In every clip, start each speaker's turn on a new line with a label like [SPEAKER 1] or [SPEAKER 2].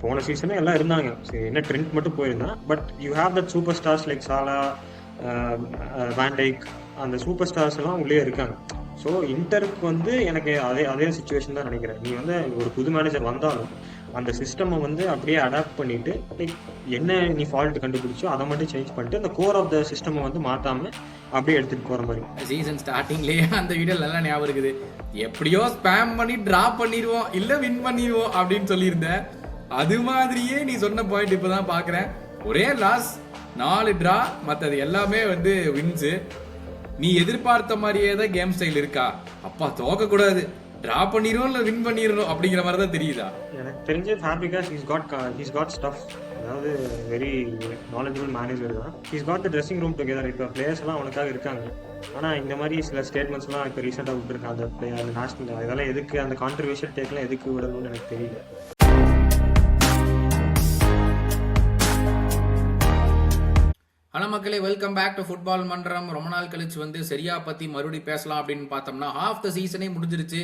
[SPEAKER 1] போன சீசனே எல்லாம் இருந்தாங்க. சரி, என்ன ட்ரெண்ட் மட்டும் போயிருந்தான். But you have that super stars like Salah, Van Dijk, அந்த சூப்பர் ஸ்டார்ஸ் எல்லாம் உள்ளே இருக்காங்க. ஸோ இன்டருக்கு வந்து எனக்கு அதே அதே சுச்சுவேஷன் தான் நினைக்கிறேன். நீ வந்து ஒரு புது மேனேஜர் வந்தாலும் அந்த சிஸ்டமை வந்து அப்படியே அடாப்ட் பண்ணிட்டு லைக் என்ன நீ ஃபால்ட் கண்டுபிடிச்சோ அதை மட்டும் சேஞ்ச் பண்ணிட்டு அந்த கோர் ஆஃப் த சிஸ்டமை வந்து மாத்தாம அப்படியே எடுத்துட்டு போற மாதிரி.
[SPEAKER 2] சீசன் ஸ்டார்டிங்லேயே அந்த வீடியோ நல்லா ஞாபகம் இருக்குது. எப்படியோ ஸ்பேம் பண்ணி டிராப் பண்ணிடுவோம் இல்ல வின் பண்ணிடுவோம் அப்படின்னு சொல்லியிருந்தேன். அது மாதிரியே நீ சொன்ன பாயிண்ட் இப்பதான் பாக்குறேன். ஒரே லாஸ், 4 டிரா, மற்றது எல்லாமே வந்து வின்ஸு. நீ எதிர்பார்த்த மாதிரியே தான் கேம் ஸ்டைல் இருக்கா? அப்பா தோக்க கூடாது, டிரா பண்ணிரும் இல்ல வின் பண்ணிடணும் அப்படிங்கிற மாதிரி தான் தெரியுதா?
[SPEAKER 1] எனக்கு தெரிஞ்ச ஃபேப்ரிகாஸ் ஹீஸ் காட் ஸ்டஃப். அதாவது வெரி நாலேஜபிள் மேனேஜர் தான். ஹீஸ் காட் த ட்ரெஸ்ஸிங் ரூம் டுகெதர். இப்போ பிளேயர்ஸ் எல்லாம் அவனுக்காக இருக்காங்க. ஆனால் இந்த மாதிரி சில ஸ்டேட்மெண்ட்ஸ்லாம் இப்போ ரீசெண்டாக விட்டுருக்காங்க. அந்த பிளேயர், அந்த நேஷனல், இதெல்லாம் எதுக்கு அந்த கான்ட்ரிபியூஷன் டேக்லாம் எதுக்கு விடணும்னு எனக்கு தெரியல.
[SPEAKER 2] ஹலோ மக்களே, வெல்கம் பேக் டு ஃபுட்பால் மன்றம். ரொம்ப நாள் கழிச்சு வந்து சரியா பத்தி மறுபடி பேசலாம் அப்படின்னு பார்த்தோம்னா ஹாஃப் த சீசனே முடிஞ்சிருச்சு.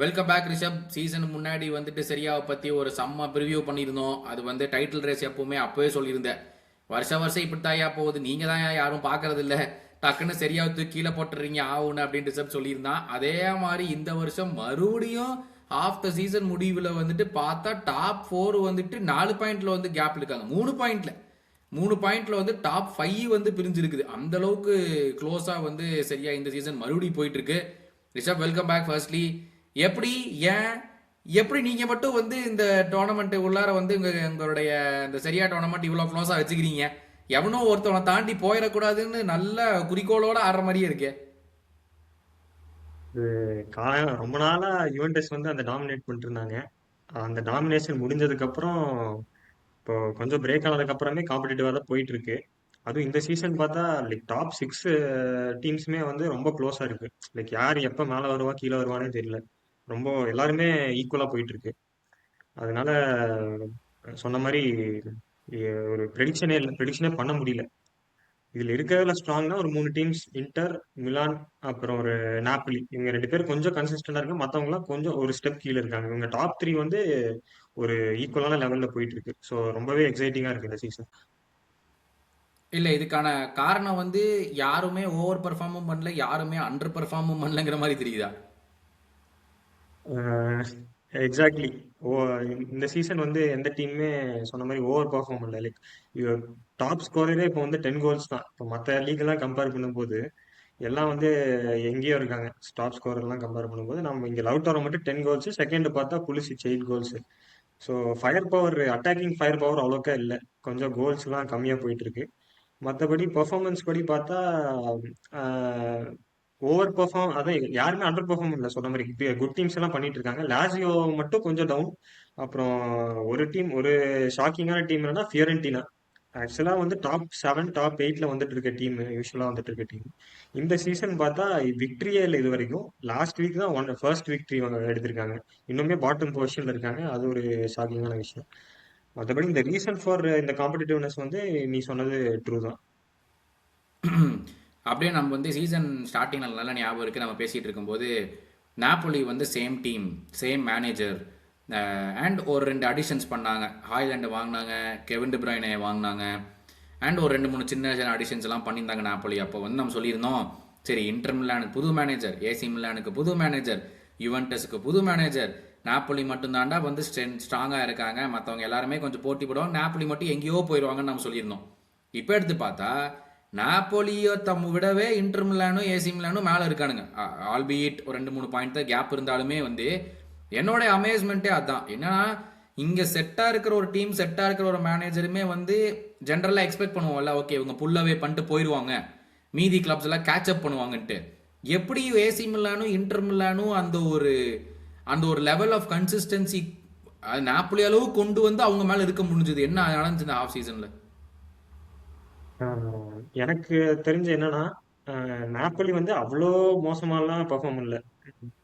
[SPEAKER 2] Welcome back Rishabh. சீசன் முன்னாடி வந்துட்டு சரியாவை பத்தி ஒரு செம்ம ப்ரிவியூ பண்ணியிருந்தோம். அது வந்து டைட்டில் ரேஸ் எப்பவுமே அப்பவே சொல்லியிருந்தேன். வருஷம் இப்படித்தாயா போகுது, நீங்க தான் யாரும் பாக்குறது இல்ல, டக்குன்னு சரியாவுக்கு கீழே போட்டுறீங்க ஆகுன்னு அப்படின்னு ரிஷப் சொல்லியிருந்தான். அதே மாதிரி இந்த வருஷம் மறுபடியும் ஹாஃப் த சீசன் முடிவில் வந்துட்டு பார்த்தா டாப் 4 வந்துட்டு 4 பாயிண்ட்ல வந்து கேப் இருக்காங்க. 3 பாயிண்ட்ல வந்து டாப் 5 வந்து பிரிஞ்சிருக்குது. அந்த அளவுக்கு க்ளோஸா வந்து சரியா இந்த சீசன் மறுபடியும் போயிட்டு இருக்கு. Rishabh, welcome back. ஃபர்ஸ்ட்லி, எப்படி நீங்க மட்டும் வந்து இந்த டோர்னமெண்ட் உள்ளார வந்து உங்களுடைய இந்த சரியா டோர்னமெண்ட் இவ்வளவு க்ளோஸா வச்சுக்கிறீங்க? எவனோ ஒருத்தவனை தாண்டி போயிடக்கூடாதுன்னு நல்ல குறிக்கோளோட ஆடுற மாதிரியே இருக்கு.
[SPEAKER 1] ரொம்ப நாளா யுவென்டஸ் வந்து அந்த டாமினேட் பண்ணிட்டு இருந்தாங்க. அந்த டாமினேஷன் முடிஞ்சதுக்கு அப்புறம் இப்போ கொஞ்சம் பிரேக் ஆனதுக்கு அப்புறமே காம்படிட்டிவா தான் போயிட்டு இருக்கு. அதுவும் இந்த சீசன் பார்த்தா லைக் டாப் 6 டீம்ஸுமே வந்து ரொம்ப க்ளோஸா இருக்கு. லைக் யார் எப்ப மேல வருவா கீழே வருவானே தெரியல. ரொம்ப எல்லாருமே ஈக்குவலா போயிட்டு இருக்கு. அதனால சொன்ன மாதிரி ஒரு ப்ரெடிக்ஷனே பண்ண முடியல. இதுல இருக்கிறதுல ஸ்ட்ராங்னா ஒரு 3 டீம்ஸ்: இன்டர், மிலான், அப்புறம் ஒரு நாப்லி. இவங்க 2 பேரும் கொஞ்சம் கன்சிஸ்டண்டா இருக்காங்க. மத்தவங்க எல்லாம் கொஞ்சம் ஒரு ஸ்டெப் கீழே இருக்காங்க. இவங்க டாப் 3 வந்து ஒரு ஈக்குவலான லெவல்ல போயிட்டு இருக்கு. ஸோ ரொம்பவே எக்ஸைட்டிங்கா இருக்கு இந்த சீசன்.
[SPEAKER 2] இல்ல, இதுக்கான காரணம் வந்து யாருமே ஓவர் பெர்ஃபார்மும் பண்ணல, யாருமே அண்டர் பெர்ஃபார்மும் பண்ணலங்கிற மாதிரி தெரியுதா?
[SPEAKER 1] எக்ஸாக்ட்லி. ஓ, இந்த சீசன் வந்து எந்த டீமுமே சொன்ன மாதிரி ஓவர் பர்ஃபார்ம் பண்ணல. லைக் டாப் ஸ்கோரரே இப்போ வந்து 10 கோல்ஸ் தான். இப்போ மற்ற லீக் எல்லாம் கம்பேர் பண்ணும்போது எல்லாம் வந்து எங்கேயோ இருக்காங்க. டாப் ஸ்கோரர் எல்லாம் கம்பேர் பண்ணும்போது நம்ம இங்க லவுட்டாரோ மட்டும் 10 கோல்ஸ், செகண்ட் பார்த்தா Pulisic 8 goals. So fire power, attacking fire power அவ்வளோக்கா இல்லை. கொஞ்சம் கோல்ஸ் எல்லாம் கம்மியா போயிட்டு இருக்கு. மற்றபடி பெர்ஃபார்மன்ஸ் படி பார்த்தா ஓவர் பெர்ஃபார்ம், அதான் யாருமே அண்டர் பெர்ஃபார்ம் இல்லை. சொன்ன மாதிரி குட் டீம்ஸ் எல்லாம் பண்ணிட்டு இருக்காங்க. லாசியோ மட்டும் கொஞ்சம் டவுன். அப்புறம் ஒரு டீம், ஒரு ஷாக்கிங்கான டீம் என்னன்னா ஃபியோரென்டினா. ஆக்சுவலா வந்து டாப் 7 டாப் 8ல வந்துட்டு இருக்க டீம், யூஸ்வலா வந்துட்டு இருக்க டீம். இந்த சீசன் பார்த்தா விக்டரியே இல்லை இது வரைக்கும். லாஸ்ட் வீக் தான் ஃபர்ஸ்ட் விக்டரி எடுத்திருக்காங்க. இன்னுமே பாட்டம் பொசிஷன்ல இருக்காங்க. அது ஒரு ஷாக்கிங்கான விஷயம். மற்றபடி இந்த ரீசன் ஃபார் இந்த காம்படிட்டிவ்னஸ் வந்து நீ சொன்னது ட்ரூ தான்.
[SPEAKER 2] அப்படியே நம்ம வந்து சீசன் ஸ்டார்டிங்ல நல்லா ஞாபகம் இருக்கு, நம்ம பேசிட்டு இருக்கும்போது நாப்போலி வந்து same team, same manager, and ஒரு 2 அடிஷன்ஸ் பண்ணாங்க. ஹாய்லாண்டு வாங்கினாங்க, கெவின் டி பிரைனை வாங்கினாங்க, அண்ட் ஒரு 2-3 சின்ன சின்ன அடிஷன்ஸ் எல்லாம் பண்ணியிருந்தாங்க நாப்போலி. அப்போ வந்து நம்ம சொல்லியிருந்தோம், சரி இன்டர் மிலானுக்கு புது மேனேஜர், ஏசி மிலானுக்கு புது மேனேஜர், யுவென்டஸுக்கு புது மேனேஜர், நாப்போலி மட்டும்தாண்டா வந்து ஸ்ட்ராங்காக இருக்காங்க, மற்றவங்க எல்லாருமே கொஞ்சம் போட்டி போடுவாங்க, நாப்போலி மட்டும் எங்கேயோ போயிடுவாங்கன்னு நம்ம சொல்லியிருந்தோம். இப்போ எடுத்து பார்த்தா நாப்போலியோ தம்ம விடவே இன்டர் மிலானும் ஏசி மிலானும் மேலே இருக்கானுங்க. ஆல்பியிட் ஒரு 2-3 பாயிண்ட் தான் கேப் இருந்தாலுமே வந்து என்னோட அமேஸ்மெண்ட்டே அதான். என்னன்னா, இங்க செட்டா இருக்கிற ஒரு டீம், செட்டா இருக்கிற ஒரு மேனேஜருமே வந்து ஜென்ரலா எக்ஸ்பெக்ட் பண்ணுவோம்ல, ஓகே இவங்க புல்லவே பண்ணிட்டு போயிடுவாங்க, மீதி கிளப்ஸ் எல்லாம் கேட்ச் அப் பண்ணுவாங்கன்ட்டு. எப்படி ஏசி மிலானும் இன்டர் மிலானும் அந்த ஒரு லெவல் ஆஃப் கன்சிஸ்டன்சி நாப்போலி அளவு கொண்டு வந்து அவங்க மேல இருக்க முடிஞ்சது? என்ன நடந்துச்சு இந்த ஆஃப் சீசன்ல?
[SPEAKER 1] எனக்கு தெரிஞ்ச என்னன்னா, நாப்போலி வந்து அவ்வளோ மோசமாலாம் பெர்ஃபார்ம் பண்ணல.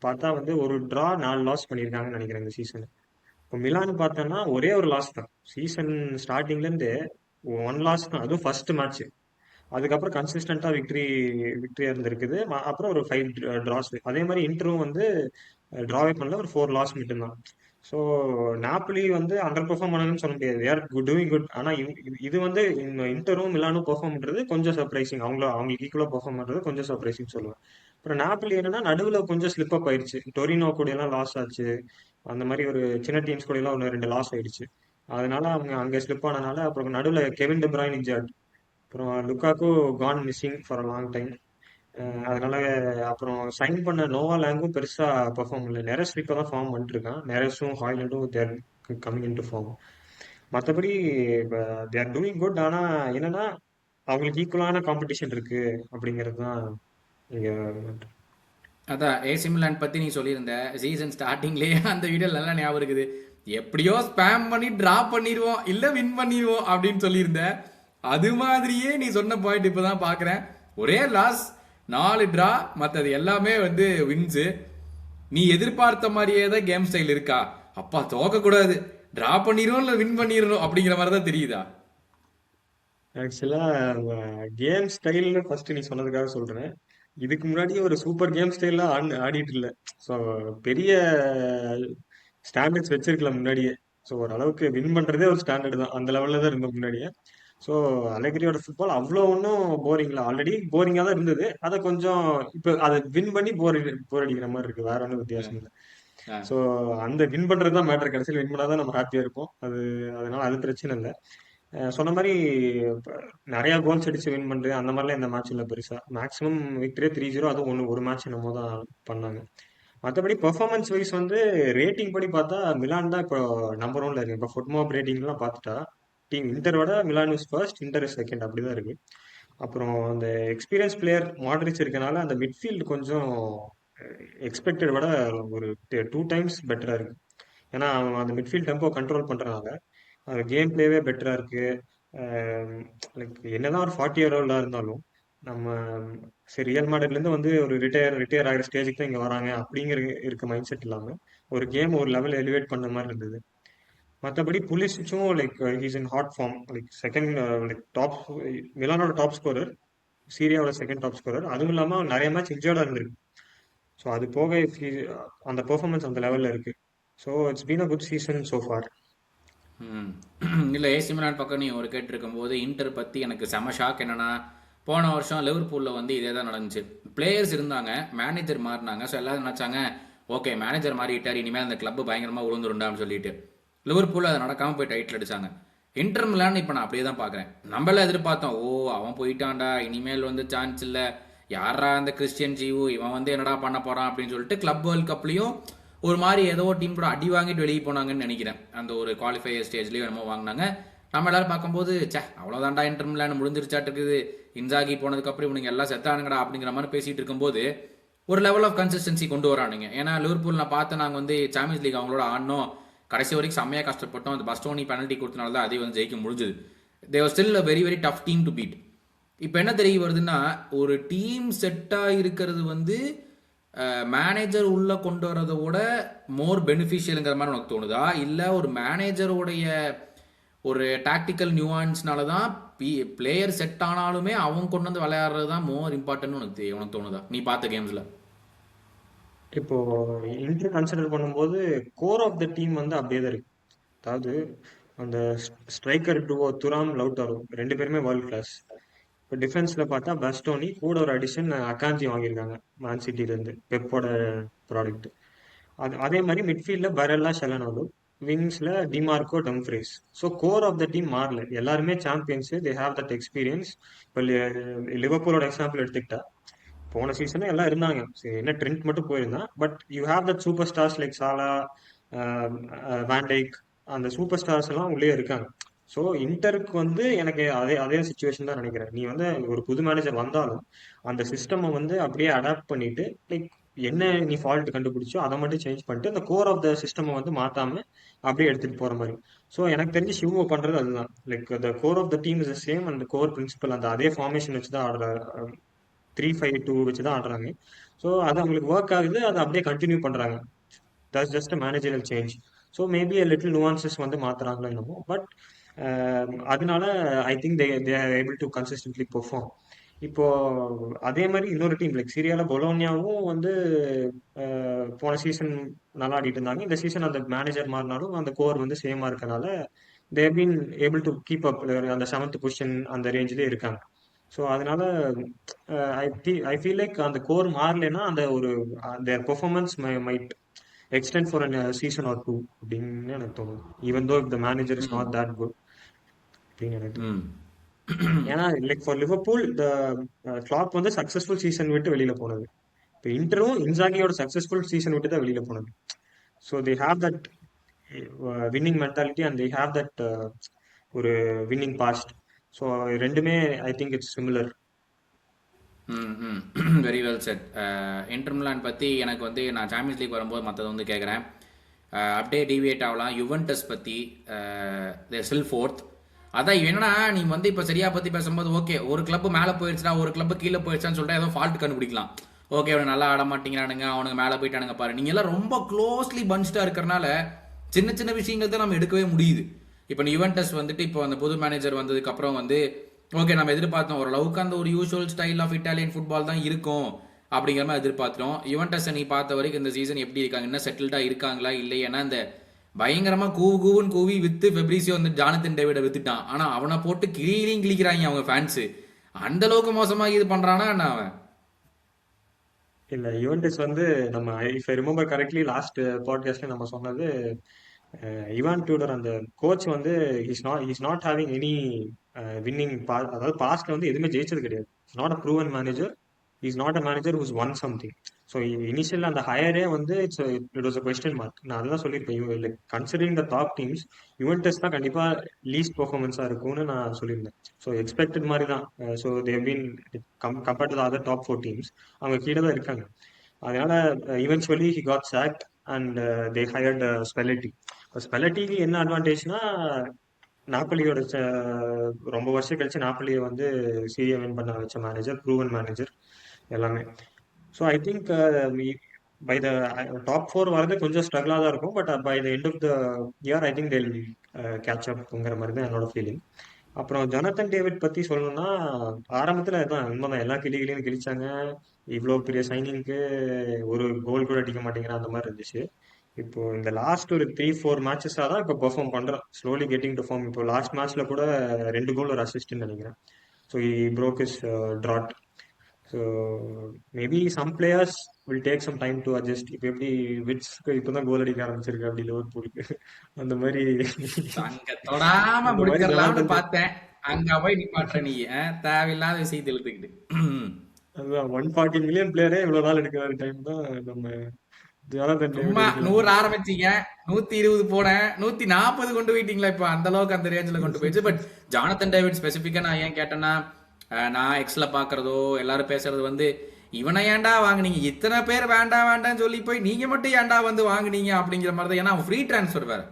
[SPEAKER 1] பார்த்தா வந்து ஒரு டிரா 4 லாஸ் பண்ணியிருக்காங்கன்னு நினைக்கிறேன் இந்த சீசன். இப்போ மிலான் பார்த்தோம்னா ஒரே ஒரு லாஸ் தான். சீசன் ஸ்டார்டிங்ல இருந்து 1 லாஸ் தான், அதுவும் ஃபர்ஸ்ட் மேட்ச். அதுக்கப்புறம் கன்சிஸ்டண்டா விக்டரியா இருந்திருக்குது. அப்புறம் ஒரு 5 டிராஸ். அதே மாதிரி இன்டரும் வந்து டிராவே பண்ணல, ஒரு 4 லாஸ் மட்டும்தான். ஸோ நாப்லி வந்து அண்டர் பெர்ஃபார்ம் பண்ணாங்கன்னு சொல்ல முடியாது. They're doing good. ஆனால் இது வந்து இன்டரும் மிலானும் பெர்ஃபார்ம் பண்ணுறது கொஞ்சம் சர்ப்ரைசிங். அவங்களுக்கு ஈக்குவலாக பெர்ஃபார்ம் பண்ணுறது கொஞ்சம் சர்ப்ரைசிங் சொல்லுவேன். அப்புறம் நாப்லி என்னன்னா நடுவில் கொஞ்சம் ஸ்லிப் அப் ஆயிடுச்சு. டொரினோ கூட எல்லாம் லாஸ் ஆச்சு. அந்த மாதிரி ஒரு சின்ன டீம்ஸ் கூட எல்லாம் ஒன்று ரெண்டு லாஸ் ஆயிடுச்சு. அதனால அவங்க அங்கே ஸ்லிப் ஆனனால அப்புறம் நடுவில் கெவின் டி பிராயின் இன்ஜர்ட். அப்புறம் லுக்காக்கு கான் missing for a long time. அதனால அப்புறம் சைன் பண்ண நோவா லேங்கும் பெருசா பெர்ஃபார்ம் இல்லை. நெரஸ் இப்போ தான் ஃபார்ம் பண்ணிட்டு இருக்கான். நெரஸும் ஹாய்லண்டும் தேர் கம்மிங் இன் டு ஃபார்ம். மற்றபடி தேர் டூயிங் குட். ஆனா என்னன்னா அவங்களுக்கு ஈக்குவலான காம்படிஷன் இருக்கு அப்படிங்கிறது தான் இங்க.
[SPEAKER 2] அதான் ஏசி மிலான் பத்தி நீ சொல்லியிருந்த சீசன் ஸ்டார்டிங்லயே அந்த வீடியோ நல்லா ஞாபகம் இருக்குது. எப்படியோ ஸ்பேம் பண்ணி டிரா பண்ணிடுவோம் இல்ல வின் பண்ணிடுவோம் அப்படின்னு சொல்லியிருந்த அது மாதிரியே நீ சொன்ன பாயிண்ட் இப்பதான் பாக்குறேன். ஒரே லாஸ், 4 டிரா, மற்றது எல்லாமே வந்து வின்ஸு. நீ எதிர்பார்த்த மாதிரியே தான் கேம் ஸ்டைல் இருக்கா? அப்பா தோக்க கூடாது, டிரா பண்ணிடுவோம் இல்ல வின் பண்ணிடணும் அப்படிங்கிற மாதிரி தான் தெரியுதா?
[SPEAKER 1] ஆக்சுவலா கேம் ஸ்டைல்னு ஃபர்ஸ்ட் நீ சொன்னதுக்காக சொல்றேன். இதுக்கு முன்னாடி ஒரு சூப்பர் கேம் ஸ்டைல்ல ஆடிட்டு இல்ல. ஸோ பெரிய ஸ்டாண்டர்ட்ஸ் வச்சிருக்கல முன்னாடியே. ஸோ ஓரளவுக்கு வின் பண்றதே ஒரு ஸ்டாண்டர்ட் தான். அந்த லெவல்ல தான் இருந்தோம் முன்னாடியே. ஸோ அலெக்ரியோட ஃபுட்பால் அவ்வளோ ஒன்றும் போரிங்ல, ஆல்ரெடி போரிங்காக தான் இருந்தது. அதை கொஞ்சம் இப்போ அதை வின் பண்ணி போர் அடிக்கிற மாதிரி இருக்கு. வேற ஒன்றும் வித்தியாசம் இல்லை.
[SPEAKER 2] ஆ.
[SPEAKER 1] ஸோ அந்த வின் பண்றது தான் மேட்டர். கடைசியில் வின் பண்ணாதான் நம்ம ஹாப்பியா இருப்போம். அதனால அது பிரச்சனை இல்லை. சொன்ன மாதிரி இப்ப நிறைய கோல்ஸ் அடிச்சு வின் பண்றது அந்த மாதிரிலாம் இந்த மேட்ச் இல்லை பெருசா. மேக்ஸிமம் விக்டரியே 3-0. அதுவும் ஒரு மேட்ச் என்னமோ தான் பண்ணாங்க. மற்றபடி பெர்ஃபார்மன்ஸ் வைஸ் வந்து ரேட்டிங் படி பார்த்தா மிலான் தான் இப்போ நம்பர் ஒன்ல இருக்கு. இப்போ ஃபுட்மாப் ரேட்டிங்லாம் பார்த்துட்டா டீம் இன்டரோட Milan is first, Inter is second, அப்படிதான் இருக்கு. அப்புறம் அந்த எக்ஸ்பீரியன்ஸ் பிளேயர் மாட்ரிச் இருக்கனால அந்த மிட்ஃபீல்டு கொஞ்சம் எக்ஸ்பெக்டட் விட ஒரு 2 டைம்ஸ் பெட்டரா இருக்கு. ஏன்னா அவன் அந்த மிட்ஃபீல்ட் டெம்போ கண்ட்ரோல் பண்றதுனால கேம் பிளேவே பெட்டரா இருக்கு. லைக் என்னதான் ஒரு 40 இயர் ஓல்டா இருந்தாலும் நம்ம சரி ரியல் மாடர்ட்ல இருந்து வந்து ஒரு ரிட்டையர் ஆகிற ஸ்டேஜுக்கு தான் இங்க வராங்க அப்படிங்கிற இருக்க மைண்ட் செட் இல்லாம ஒரு கேம் ஒரு லெவல் எலிவேட் பண்ண மாதிரி இருந்தது. மற்றபடி புலிசிச்சும் like he's in hot form. Like second, like top, மிலானோட டாப் ஸ்கோரர், சீரியாவோட செகண்ட் டாப் ஸ்கோரர். அதுவும் இல்லாம நிறைய மேட்ச் இன்ஜர்டா இருந்திருக்கு. ஸோ அது போக அந்த பெர்ஃபார்மன்ஸ் அந்த லெவல்ல இருக்கு. So it's been a good season so far.
[SPEAKER 2] ம். இல்ல ஏசி மிலான் பக்கம் நீ ஒரு கேட்டிருக்கும் போது இன்டர் பத்தி எனக்கு செம ஷாக். என்னன்னா போன வருஷம் லிவர்பூல்ல வந்து இதே தான் நடந்துச்சு. பிளேயர்ஸ் இருந்தாங்க, மேனேஜர் மாறினாங்க. ஸோ எல்லாரும் நினைச்சாங்க ஓகே மேனேஜர் மாறிட்டார், இனிமேல் அந்த கிளப் பயங்கரமா உளுந்துருண்டான்னு சொல்லிட்டு லிவர்பூல் அதை நடக்காம போய் டைட்டில் அடிச்சாங்க. இன்டர் மிலான் இப்போ நான் அப்படியே தான் பார்க்குறேன். நம்மளாம் எதிர்பார்த்தோம், ஓ அவன் போயிட்டான்டா, இனிமேல் வந்து சான்ஸ் இல்லை, யாரா அந்த கிறிஸ்டியன் ஜீவு, இவன் வந்து என்னடா பண்ண போறான் அப்படின்னு சொல்லிட்டு கிளப் வேர்ல்ட் கப்லயும் ஒரு மாதிரி ஏதோ டீம் கூட அடி வாங்கிட்டு வெளியே போனாங்கன்னு நினைக்கிறேன். அந்த ஒரு குவாலிஃபையர் ஸ்டேஜ்லயும் என்னமோ வாங்கினாங்க. நம்ம எல்லாரும் பார்க்கும்போது சே அவ்வளோதான்டா இன்டர் மிலான் முடிஞ்சிருச்சாட்டு இருக்குது, இன்சாகி போனதுக்கு அப்புறம் இவனுங்க எல்லாம் செத்தானுங்கடா அப்படிங்கிற மாதிரி பேசிட்டு இருக்கும்போது ஒரு லெவல் ஆஃப் கன்சிஸ்டன்சி கொண்டு வரானுங்க. ஏன்னா லிவர்பூல் நான் பார்த்து நாங்கள் வந்து சாம்பியன்ஸ் லீக் அவங்களோட ஆடணும், கடைசி வரைக்கும் செம்மையாக கஷ்டப்பட்டோம். அந்த பஸ்டோனி பெனல்ட்டி கொடுத்தனால தான் அதே வந்து ஜெயிக்க முடிஞ்சது. They're still a very very tough team to beat. இப்போ என்ன தெரிய வருதுன்னா ஒரு டீம் செட்டாக இருக்கிறது வந்து மேனேஜர் உள்ள கொண்டு வரதை விட மோர் பெனிஃபிஷியலுங்கிற மாதிரி உனக்கு தோணுதா? இல்லை ஒரு மேனேஜருடைய ஒரு டாக்டிக்கல் நியூவான்ஸ்னால தான் பிளேயர் செட் ஆனாலுமே அவங்க கொண்டு வந்து விளையாடுறது தான் மோர் இம்பார்ட்டன்ட் உனக்கு தோணுதா நீ பார்த்த கேம்ஸில்?
[SPEAKER 1] இப்போ இன்டர் கன்சிடர் பண்ணும்போது கோர் ஆஃப் த டீம் வந்து அப்படியே தான் இருக்கு. அதாவது அந்த ஸ்ட்ரைக்கர் டுவோ துராம் லவுட்டாரோ ரெண்டு பேருமே வேர்ல்ட் கிளாஸ். இப்போ டிஃபென்ஸ்ல பார்த்தா பஸ்டோனி கூட ஒரு அடிஷன் அகாந்தி வாங்கியிருக்காங்க மேன் சிட்டில இருந்து, பெப்போட ப்ராடக்ட். அதே மாதிரி மிட்ஃபீல்ட்ல பரெல்லா ஷெலனாலோ, விங்ஸ்ல Dimarco Dumfries. So core of the team மாறல. எல்லாருமே champions, they have that experience. இப்போ லிவர்பூலோட எக்ஸாம்பிள் எடுத்துக்கிட்டா போன சீசனும் எல்லாம் இருந்தாங்க. சரி என்ன ட்ரெண்ட் மட்டும் போயிருந்தான். But you have that super stars like Salah, Van Dijk, அந்த சூப்பர் ஸ்டார்ஸ் எல்லாம் உள்ளே இருக்காங்க. ஸோ இன்டருக்கு வந்து எனக்கு அதே அதே சுச்சுவேஷன் தான் நினைக்கிறேன். நீ வந்து ஒரு புது மேனேஜர் வந்தாலும் அந்த சிஸ்டம் வந்து அப்படியே அடாப்ட் பண்ணிட்டு லைக் என்ன நீ ஃபால்ட் கண்டுபிடிச்சோ அதை மட்டும் சேஞ்ச் பண்ணிட்டு அந்த கோர் ஆஃப் த சிஸ்டம் வந்து மாத்தாம அப்படியே எடுத்துட்டு போற மாதிரி. ஸோ எனக்கு தெரிஞ்சு சிவோ பண்றது அதுதான். Like the core of the team is same, அந்த கோர் பிரின்சிபல் அந்த அதே ஃபார்மேஷன் வச்சு தான் ஆடுற, 3-5-2 வச்சு தான் ஆடுறாங்க. ஸோ அது அவங்களுக்கு ஒர்க் ஆகுது, அதை அப்படியே கண்டினியூ பண்றாங்க. That's just managerial change. So maybe little nuances வந்து மாத்துறாங்களோ என்னமோ. பட் அதனால I think they are able to consistently perform. இப்போ அதே மாதிரி இன்னொரு டீம் லைக் சீரியால பொலோனியாவும் வந்து போன சீசன் நல்லா ஆடிட்டு இருந்தாங்க. இந்த சீசன் அந்த மேனேஜர் மாறினாலும் அந்த கோர் வந்து சேமா இருக்கனால they've been able to keep up அந்த செவன்த் பொசிஷன் அந்த ரேஞ்சிலே இருக்காங்க. ஸோ அதனால ஐ ஃபீல் லைக் அந்த கோர் மாறலைன்னா அந்த ஒரு their performance might extend for season or two அப்படின்னு எனக்கு தோணுது. Even though if the manager is not that good அப்படின்னு எனக்கு தோணுது.
[SPEAKER 2] ம்
[SPEAKER 1] ஏன்னா like for Liverpool the club வந்து சக்சஸ்ஃபுல் சீசன் விட்டு வெளியில போனது. இப்போ இன்டரும் இன்சாகியோட சக்சஸ்ஃபுல் சீசன் விட்டு தான் வெளியில போனது. So they have that winning mentality and they have that ஒரு வின்னிங் பாஸ்ட். ஸோ ரெண்டுமே ஐ திங்க் இட்ஸ் சிமிலர்.
[SPEAKER 2] ம் ம் very well set. Inter Milan பற்றி எனக்கு வந்து நான் சாம்பியன்ஸ் லீக் வரும்போது மற்றதை வந்து கேட்குறேன். அப்படியே டிவியேட் ஆகலாம். யுவென்டஸ் பற்றி ஸ்டில் ஃபோர்த். அதான் என்னன்னா நீ வந்து இப்போ சரியா பற்றி பேசும்போது ஓகே ஒரு கிளப் மேலே போயிடுச்சுனா ஒரு கிளப் கீழே போயிடுச்சான்னு சொல்லிட்டு ஏதோ ஃபால்ட் கண்டுபிடிக்கலாம். ஓகே அவனை நல்லா ஆட மாட்டேங்கிறானுங்க, அவனுக்கு மேலே போயிட்டானுங்க பாரு. நீங்கள் எல்லாம் ரொம்ப க்ளோஸ்லி பன்ச்டாக இருக்கிறனால சின்ன சின்ன விஷயங்கள் தான் நம்ம எடுக்கவே முடியுது. இப்போ நீ யுவென்டஸ் வந்துட்டு இப்போ அந்த புது மேனேஜர் வந்ததுக்கு அப்புறம் வந்து ஓகே நம்ம எதிர்பார்த்தோம் ஓரளவுக்கு அந்த ஒரு usual style of Italian football தான் இருக்கும் அப்படிங்கிற மாதிரி எதிர்பார்த்தோம். யுவென்டஸை நீ பார்த்த வரைக்கும் இந்த சீசன் எப்படி இருக்காங்க, என்ன செட்டில்டா இருக்காங்களா இல்லையா? இந்த பயங்கரமா கூவுன்னு கூவி வித்து ஃபெப்ரிசியோ வந்து ஜானத்தன் டேவிட வித்துட்டான். ஆனா அவனை போட்டு கிளியிலையும் கிளிக்கிறாங்க அவங்க ஃபேன்ஸ். அந்த அளவுக்கு மோசமா இது பண்றானா என்ன அவன்?
[SPEAKER 1] இல்ல யுவென்டஸ் வந்து நம்ம if I remember correctly last பாட்காஸ்ட்ல நம்ம சொன்னது இவான் டியூடர் அந்த கோச் வந்து is not having any winning. அதாவது பாஸ்ட்ல வந்து எதுவுமே ஜெயிச்சது கிடையாது. Is not a proven manager. Is not a manager who's won something. So initial அந்த ஹையரே வந்து it was a question mark. நான் அதுதான் சொல்லியிருப்பேன். Like considering the top teams Juventus தான் கண்டிப்பா லீஸ்ட் பெர்ஃபார்மன்ஸா இருக்கும்னு நான் சொல்லியிருந்தேன். ஸோ எக்ஸ்பெக்டட் மாதிரி தான். So they've been compared to other top four teams அவங்க கீழே தான் இருக்காங்க. அதனால eventually he got sacked and they hired Spalletti. ஸ்பெலட்டிக்கு என்ன அட்வான்டேஜ்னா நாப்பலியோட ரொம்ப வருஷம் கழிச்சு நாப்பலியை வந்து சீரியா வின் பண்ண வச்ச மேனேஜர், ப்ரூவன் மேனேஜர் எல்லாமே. So I think by the top four வரது கொஞ்சம் ஸ்ட்ரகிளாக தான் இருக்கும். But by the end of the year I think they'll catch அப்ங்கிற மாதிரி தான் என்னோட ஃபீலிங். அப்புறம் ஜொனத்தன் டேவிட் பத்தி சொல்லணும்னா ஆரம்பத்துல தான் உண்மைதான் எல்லா கிளிகளையும் கிழிச்சாங்க. இவ்வளோ பெரிய சைனிங்க்கு ஒரு கோல் கூட அடிக்க மாட்டேங்கிற அந்த மாதிரி இருந்துச்சு. இப்போ இந்த லாஸ்ட் ஒரு 3-4 மேட்சஸாக தான் இப்போ பெர்ஃபார்ம் பண்றான். Slowly getting to form. இப்போ லாஸ்ட் மேட்ச்ல கூட 2 கோல் ஒரு அசிஸ்ட்னு நினைக்கிறேன். So he broke his drought. So maybe some players will take some time to adjust. இப்போ எப்படி விட்ஸ்க்கு இப்போ தான் கோல் அடிக்க ஆரம்பிச்சிருக்கு அப்படி லிவர்பூலுக்கு அந்த மாதிரி
[SPEAKER 2] அங்க தொடாம
[SPEAKER 1] அந்த மாதிரி
[SPEAKER 2] முடிச்சிடலாம்னு
[SPEAKER 1] ஜொனாத்தன்
[SPEAKER 2] பார்த்தேன். அங்க போய் நிப்பாட்டுற நீ தேவையில்லாத விஷயத்தை இழுத்துக்கிட்டு.
[SPEAKER 1] அதுதான் 140 மில்லியன் பிளேயரே இவ்வளவு நாள் எடுக்கிற டைம் தான் நம்ம ஜொனாதன்
[SPEAKER 2] சும்மா
[SPEAKER 1] டேவிட் எடுக்கலாம்
[SPEAKER 2] 100
[SPEAKER 1] போல.
[SPEAKER 2] ஆரம்பிச்சீங்க, 120 போனேன், 140 கொண்டு போயிட்டீங்களா? இப்போ அந்த அளவுக்கு அந்த ரேஞ்சில் கொண்டு போயிடுச்சு. பட் ஜானத்தன் டேவிட் ஸ்பெசிஃபிக்கா நான் ஏன் கேட்டேன்னா நான் எக்ஸ்ல பாக்குறதோ எல்லாரும் பேசுறது வந்து இவனை ஏன்டா வாங்குனீங்க, இத்தனை பேர் வேண்டாம் வேண்டாம்னு சொல்லி போய் நீங்க மட்டும் ஏன்டா வந்து வாங்குனீங்க அப்படிங்கிற மாதிரி தான். ஏன்னா அவன் ஃப்ரீ டிரான்ஸ்ஃபர் வேற.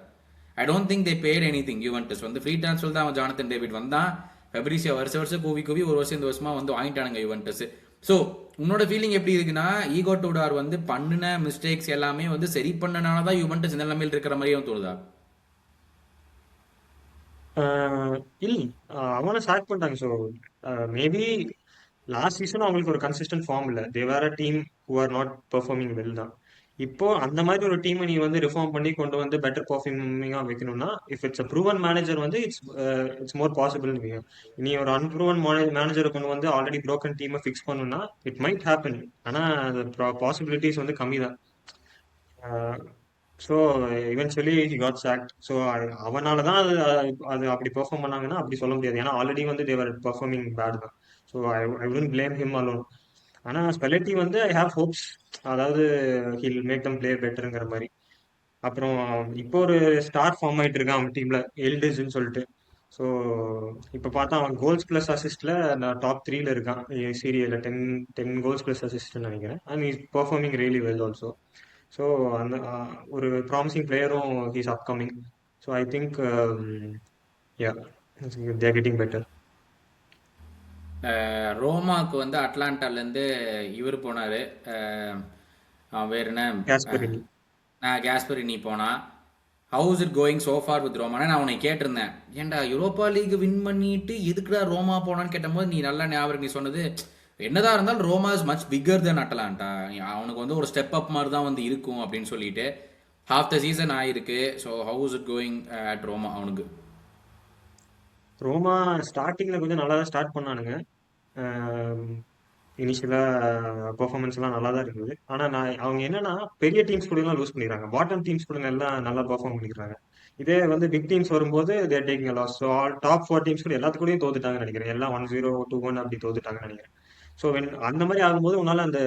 [SPEAKER 2] I don't think they paid any thing. Juventus வந்து ஃப்ரீ டிரான்ஸ்ஃபர் தான் அவன் ஜானத்தன் டேவிட் வந்தான். ஃபெப்ரிசியோ வருஷம் கூவி கூவி ஒரு வருஷம் இந்த வருஷமா வந்து வாங்கிட்டானுங்க யுவென்டஸ். ஸோ உன்னோட ஃபீலிங் எப்படி இருக்குன்னா ஈகோ டூடார் வந்து பண்ணின மிஸ்டேக்ஸ் எல்லாமே வந்து சரி பண்ணனால தான் யுவென்டஸ் இந்த நிலைமையில் இருக்கிற மாதிரியும் தோணுதா?
[SPEAKER 1] ஆஹ் இல்ல அவனை சாக் பண்ணிட்டாங்க. ஸோ மேபி லாஸ்ட் சீசன் அவங்களுக்கு ஒரு கன்சிஸ்டன்ட் ஃபார்ம் இல்லை. They were a team who are not performing well தான். இப்போ அந்த மாதிரி ஒரு டீமை நீ வந்து ரிஃபார்ம் பண்ணி கொண்டு வந்து பெட்டர் பெர்ஃபார்மிங்கா வைக்கணும்னா if it's a proven manager வந்து இட்ஸ் மோர் பாசிபிள். நீ ஒரு அன்ப்ரூவன் மேனேஜரை கொண்டு வந்து ஆல்ரெடி broken டீமை ஃபிக்ஸ் பண்ணணும்னா இட் மைட் ஹேப்பன். ஆனா அது பாசிபிலிட்டிஸ் வந்து கம்மி தான். So eventually he got சாக்ட். So அவனால தான் அது அது அப்படி பெர்ஃபார்ம் பண்ணாங்கன்னா அப்படி சொல்ல முடியாது. ஏன்னா ஆல்ரெடி வந்து தேவர் பெர்ஃபார்மிங் பேட் தான். So I wouldn't blame him alone. ஆனால் ஸ்பெலட்டி வந்து ஐ ஹாவ் ஹோப்ஸ். அதாவது ஹில் மேக் தம் பிளே பெட்டருங்கிற மாதிரி. அப்புறம் இப்போ ஒரு ஸ்டார் ஃபார்ம் ஆயிட்டு இருக்கான் அவன் டீம்ல, எல்டிஸ்ன்னு சொல்லிட்டு. ஸோ இப்போ பார்த்தா அவன் கோல்ஸ் பிளஸ் அசிஸ்ட்ல நான் டாப் 3ல இருக்கான். சீரியல்ல 10 கோல்ஸ் பிளஸ் அசிஸ்ட்னு நினைக்கிறேன். And is performing really well also. So அந்த ஒரு ப்ராமிசிங் பிளேயரும் he's upcoming. So I think yeah they're getting better.
[SPEAKER 2] ரோமாவுக்கு வந்து அட்லாண்டாலேருந்து இவர் போனார். அவன் வேறு என்ன?
[SPEAKER 1] கேஸ்பரினி.
[SPEAKER 2] நான் கேஸ்பரினி போனான். How's it going so far with Roma? நான் உன்னை கேட்டிருந்தேன், ஏன்டா யூரோப்பா லீக் வின் பண்ணிட்டு எதுக்குடா ரோமா போனான்னு கேட்டபோது நீ நல்லா ஞாபகம் நீ சொன்னது, என்னதான் இருந்தாலும் ரோமா இஸ் மச் பிக்கர் தென் அட்டலாண்டா, அவனுக்கு வந்து ஒரு ஸ்டெப் அப் மாதிரி தான் வந்து இருக்கும் அப்படின்னு சொல்லிட்டு ஹாஃப் த சீசன் ஆயிருக்கு. So how's it going at Roma அவனுக்கு?
[SPEAKER 1] ரோமா ஸ்டார்டிங்ல கொஞ்சம் நல்லா தான் ஸ்டார்ட் பண்ணானுங்க. இனிஷியலா பெர்ஃபார்மன்ஸ் எல்லாம் நல்லா தான் இருந்தது. ஆனா அவங்க என்னன்னா பெரிய டீம்ஸ் கூட எல்லாம் லூஸ் பண்ணிடுறாங்க. பாட்டம் டீம்ஸ் கூட எல்லாம் நல்லா பெர்ஃபார்ம் பண்ணிக்கிறாங்க. இதே வந்து பிக் டீம்ஸ் வரும்போது they're taking loss. So all top 4 teams கூட எல்லாத்துக்கூடயும் தோத்துட்டாங்கன்னு நினைக்கிறேன். எல்லாம் 1-0 2-1 அப்படி தோத்துட்டாங்கன்னு நினைக்கிறேன். ஸோ அந்த மாதிரி ஆகும்போது உன்னால அந்த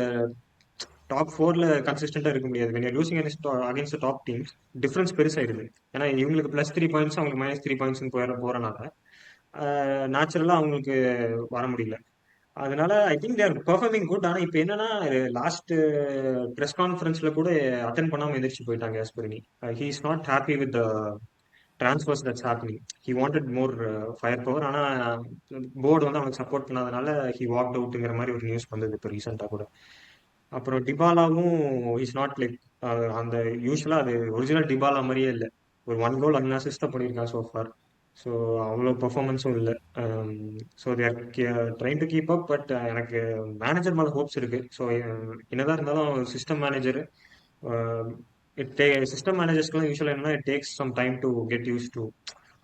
[SPEAKER 1] டாப் 4ல கன்சிஸ்டன்டா இருக்க முடியாது. when you're losing against the top teams, difference பெருசாயிடுது. ஏன்னா இவங்களுக்கு +3 பாயிண்ட்ஸ் அவங்களுக்கு -3 பாயிண்ட்ஸ் போறனால நேச்சுரலா அவங்களுக்கு வர முடியல. அதனால I think they're performing good. ஆனா இப்ப என்னன்னா லாஸ்ட் பிரஸ் கான்ஃபரன்ஸ்ல கூட அட்டென்ட் பண்ணாம எந்திரிச்சு போயிட்டாங்க Gasperini. He is not happy with transfers that's happening. He wanted more fire power. ஆனா போர்டு வந்து அவனுக்கு சப்போர்ட் பண்ணாதனால ஹி வாக்ட் அவுட்ங்கிற மாதிரி ஒரு நியூஸ் வந்தது இப்போ ரீசெண்டா கூட. அப்புறம் டிபாலாவும் இஸ் நாட் லைக் அந்த யூஸ்வலா அது ஒரிஜினல் டிபாலா மாதிரியே இல்லை. ஒரு 1 கோல் 1 அசிஸ்ட் தான் பண்ணியிருக்கான் சோஃபார். ஸோ அவ்வளோ பெர்ஃபார்மன்ஸும் இல்லை. So they're trying to keep up. But எனக்கு மேனேஜர் மேலே ஹோப்ஸ் இருக்கு. ஸோ என்னதான் இருந்தாலும் சிஸ்டம் மேனேஜர் சிஸ்டம் மேனேஜர்ஸ்க்குலாம் யூஸ்வலாக என்னன்னா it takes some time to get used to